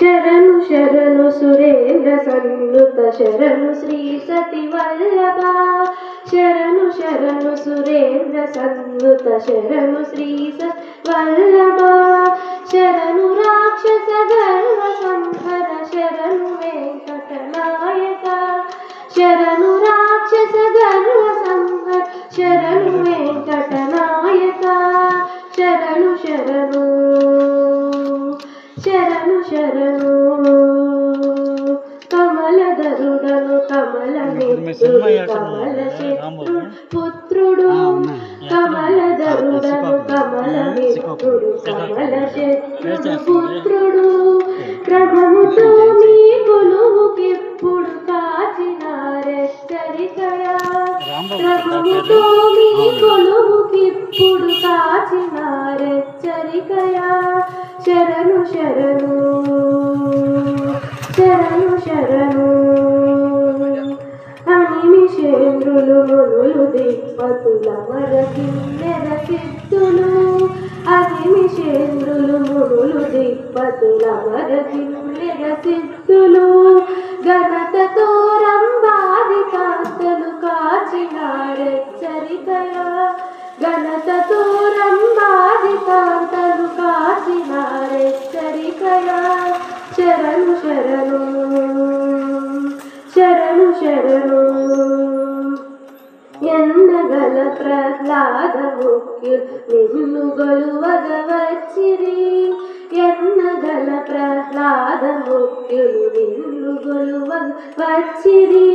శరణు శరణు సురేంద్ర సన్నుత శరణు శ్రీ సతి వల్లభ శరణు శరణు సురేంద్ర సన్నుత శరణు శ్రీ సతి వల్లభ శరణు రాక్షస గర్వ సంహర శరణు వెంకటనాయక శరణు రాక్షస గర్వ సంహర శరణు వెంకటనాయక శరణు శరణు శరణు శరణు కమలధరుడను కమల మిత్రుడు కమల శత్రుడు పుత్రుడు కమలధరుడను కమల మిత్రుడు కమల శత్రుడు పుత్రుడు ప్రభముతో మీ కొలువుకిప్పుడు కాచినారెచ్చరికయా ప్రభముతో మీ కొలువుకిప్పుడు కాచినారెచ్చరికయా శరణు శరణు శరణు శరణు అనిమిషేంద్రులు మునులు దిక్పతుల మరకిన్నెర సిద్ధులు అనిమిషేంద్రులు మునులు దిక్పతుల మరకిన్నెర సిద్ధులు ఘనతతో రంభాది కాంతలు కాచినారెచ్చరికయా ఘనతతో రంభాది కాంతలు కాచినారెచ్చరికయా శరణు శరణు శరణు శరణు ఎన్నగల ప్రహ్లాద ముఖ్యులు నిన్ను గొలువగవచ్చిరి ఎన్నగల ప్రహ్లాద ముఖ్యులు నిన్ను గొలువగవచ్చిరి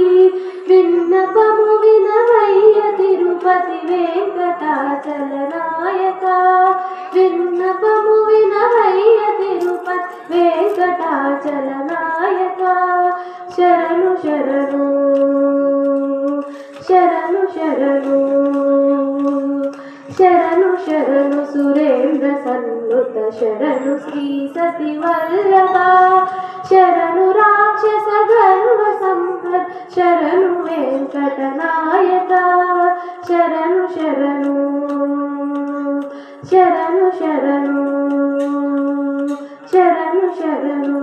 విన్నపము వినవయ్య తిరుపతి వెంకటాచల నాయక విన్నపము వినవయ్య తిరుపతి వెంకటాచల నాయక శరణు శరణు శరణు శరణు శరణు శరణు సురేంద్ర సన్నుత శరణు శ్రీ సతి వల్లభ శరణు రాక్షస గర్వ సంహర శరణు వెంకటనాయక శరణు శరణు శరణు శరణు శరణు శరణు